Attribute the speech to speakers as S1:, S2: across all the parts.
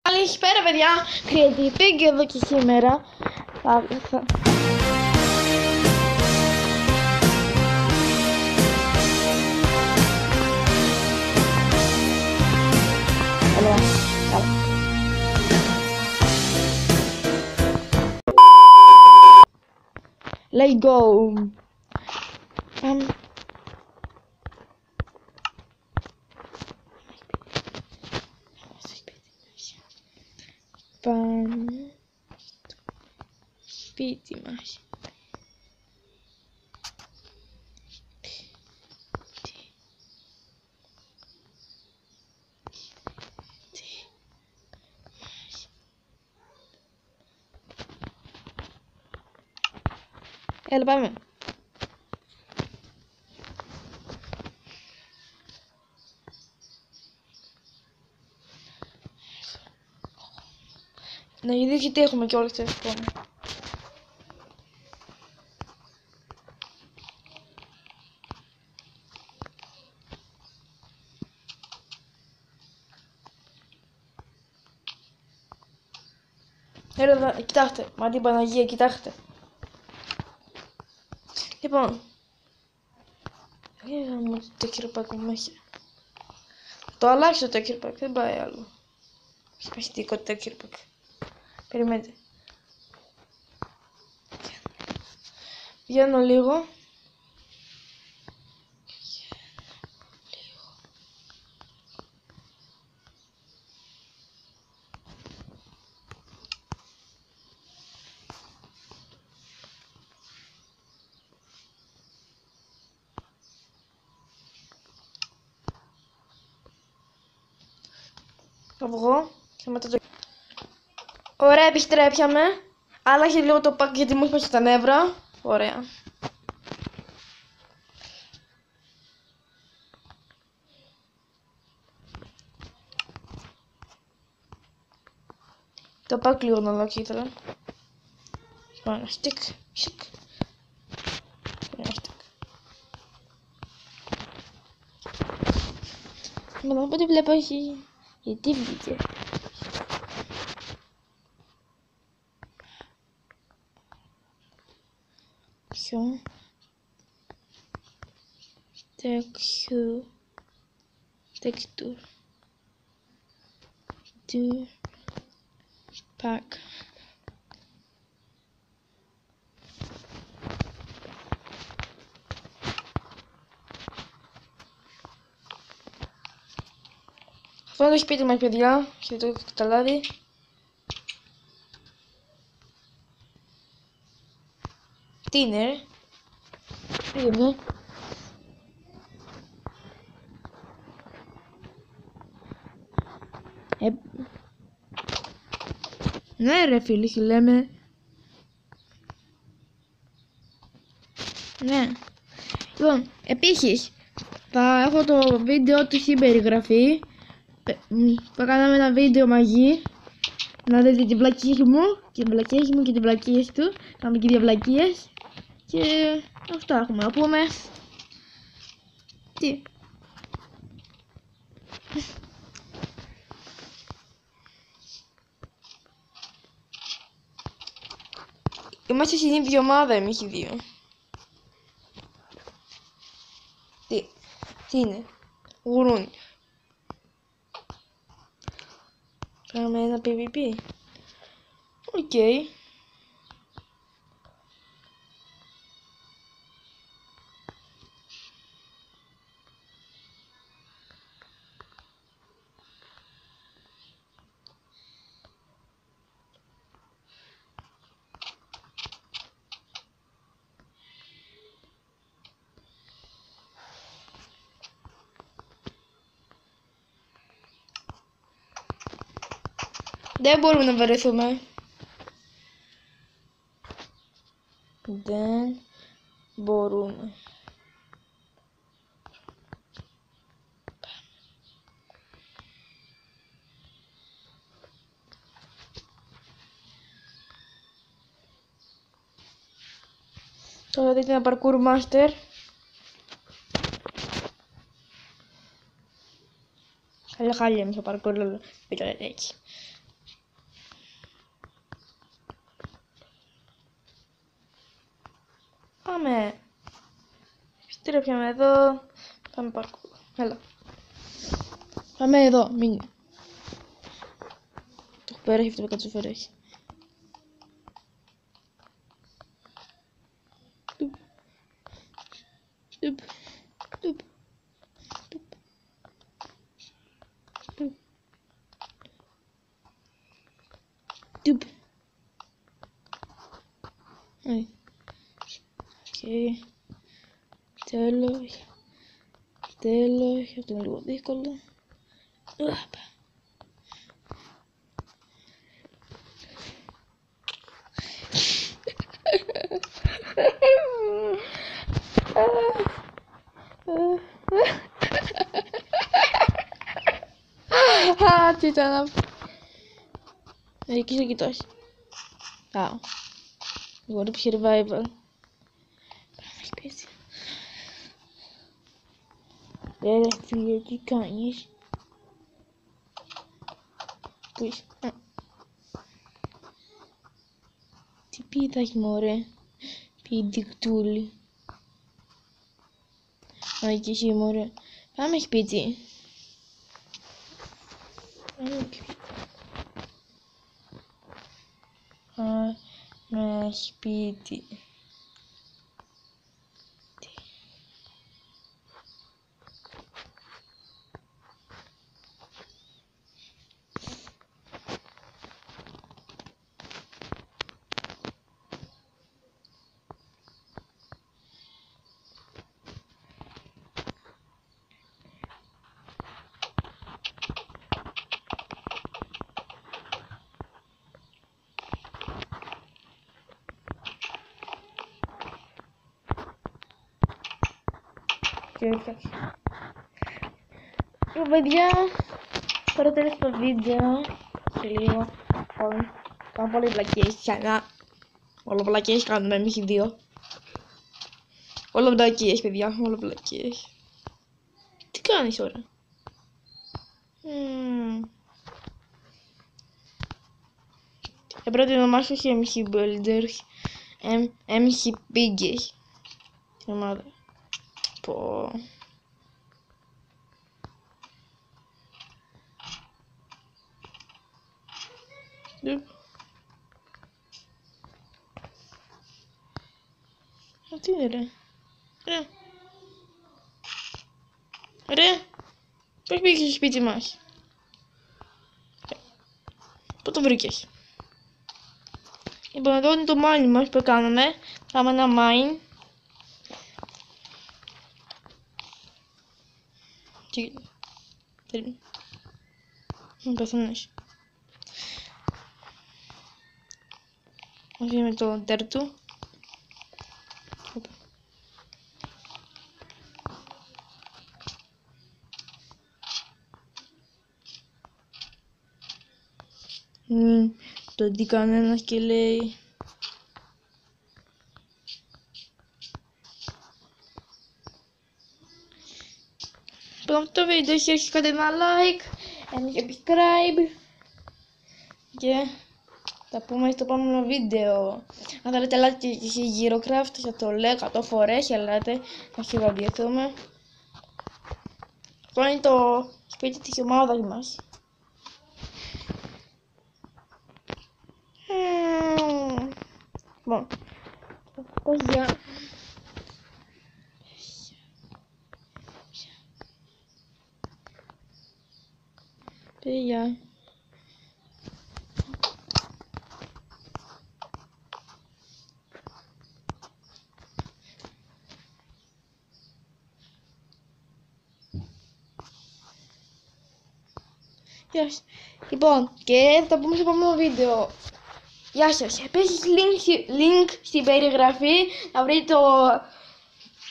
S1: Καλησπέρα παιδιά, Creative και εδώ και σήμερα θα... Let's go. Πάμε στο σπίτι μας. Έλα πάμε. Να δεις γιατί έχουμε και όλες τις πάμε. Έλα εδώ, κοιτάξτε, μα την Παναγία, κοιτάξτε. Λοιπόν, είδαμε το τέκυρπακ μου έχει. Το αλλάξει το τέκυρπακ, δεν πάει άλλο. Έχει παχυτικό το τέκυρπακ. Περιμένετε. Βγαίνω λίγο. Θα βγω και μετά το... Ωραία, επιστρέψαμε. Άλλαξε λίγο το πακ γιατί μου έπεσε τα νεύρα. Ωραία. Το πακ λίγο να αλλάξει ήθελα. Ένα στικ, σικ. Ένα στικ. Μα να πω τι βλέπω έχει... Γιατί βγήκε. Ποιο. Texture. Do. Pack. Αυτό είναι το σπίτι μας παιδιά, και το έχω καταλάβει. Τι είναι ρε. Περίμενε. Ναι ρε φίλοι, και λέμε. Ναι. Λοιπόν, επίσης θα έχω το βίντεο του στην περιγραφή. Θα κάναμε ένα βίντεο μαζί. Να δείτε την βλακίες μου και την βλακίες μου και την βλακίες του. Κάνουμε και δύο βλακίες. Και αυτά έχουμε να πούμε. Τι. Είμαστε στην ίδια ομάδα, εμείς οι δύο. Τι είναι. Γουρούνι. Κάνουμε ένα PvP. Οκ. Δεν μπορούμε να βαρεθούμε. Δεν μπορούμε. Τώρα δείτε ένα parkour master. Χάλια εμείς το parkour, πείτε έτσι. Πάμε. Στρέψαμε εδώ. Πάμε parkour. Έλα. Πάμε εδώ, μην. Το πέρα έχει αυτό που κατσουφέρα έχει. Τουπ. Τουπ. Τουπ. Τουπ. Οκ. Τέλος. Τέλος. Αυτό είναι λίγο δύσκολο. Τι ήταν αυτό. Εκεί σε κοιτάς. Άω. Εγώ το πιε revival. Πάμε σπίτι. Φίλε, τι κάνεις. Πού είσαι. Τι πίτα έχει μωρέ. Πιντικτούλη. Α, και εσύ μωρέ. Πάμε σπίτι. Πάμε σπίτι. Λοιπόν παιδιά, τώρα τέλος το βίντεο. Σε λίγο. Κάνω πολύ βλακίες ξανά. Όλο βλακίες κάνουμε εμείς οι δύο. Όλο βλακίες παιδιά, όλο βλακίες. Τι κάνεις τώρα. Πρώτη ονομά σου έχει MC Builders. MC Piggies. Την ομάδα. Πω. Τι είναι ρε. Ρε. Πώς πήγες στο σπίτι μας. Πού το βρήκες. Λοιπόν, εδώ είναι το mine μας που κάναμε. Κάναμε ένα mine. Τι. Περίμενε. Μην πεθανείς. Μαζί με το τέρ του. Το δει κανένας και λέει από αυτό το βίντεο έχει κάντε ένα like, ένα subscribe και θα πούμε στο επόμενο βίντεο. Αν θέλετε like και Eurocraft θα το λέω 100 φορές, ελάτε να χειροβιεθούμε. Αυτό είναι το σπίτι της ομάδας μας. Λοιπόν, παιδιά. Παιδιά. Γεια σας. Λοιπόν, και θα τα πούμε στο επόμενο βίντεο. Γεια σας. Επίσης link στην περιγραφή να βρείτε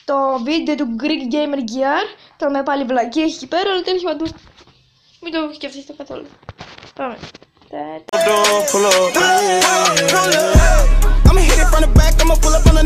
S1: το βίντεο του Greek Gamer Gear. Τώρα με πάλι βλακίες εκεί πέρα, αλλά τέλος πάντων μην το σκεφτείτε καθόλου. Πάμε. I'ma hit it from the back, I'ma pull up on the